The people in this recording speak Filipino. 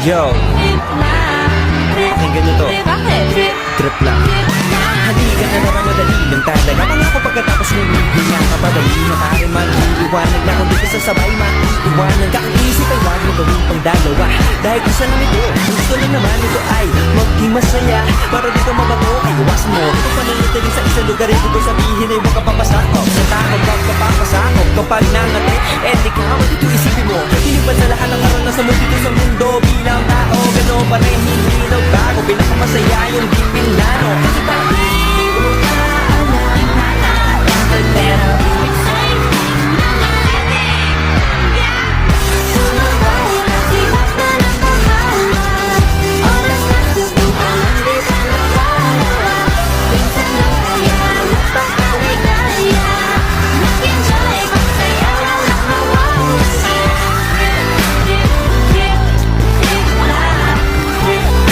Yo, pakinggan nyo to. Bakit? Trip lang. Halika na naman, madali lang talaga. Pangako pagkatapos ng hihinga kapadali na tayo mag-iiwanag na kung di ka sasabay maiiwanan. Kakaisip ay wag mo gawin pang dalawa. Dahil isa lang ito, gusto lang naman ito ay maging masaya. Para di ka mabato ay iwasan mo. Ito pananatiling sa isang lugar, ito ko'y sabihin ay huwag ka papasakop. Sa takot, huwag ka papasakop. Kapag nangati, di ka, ito isipin mo.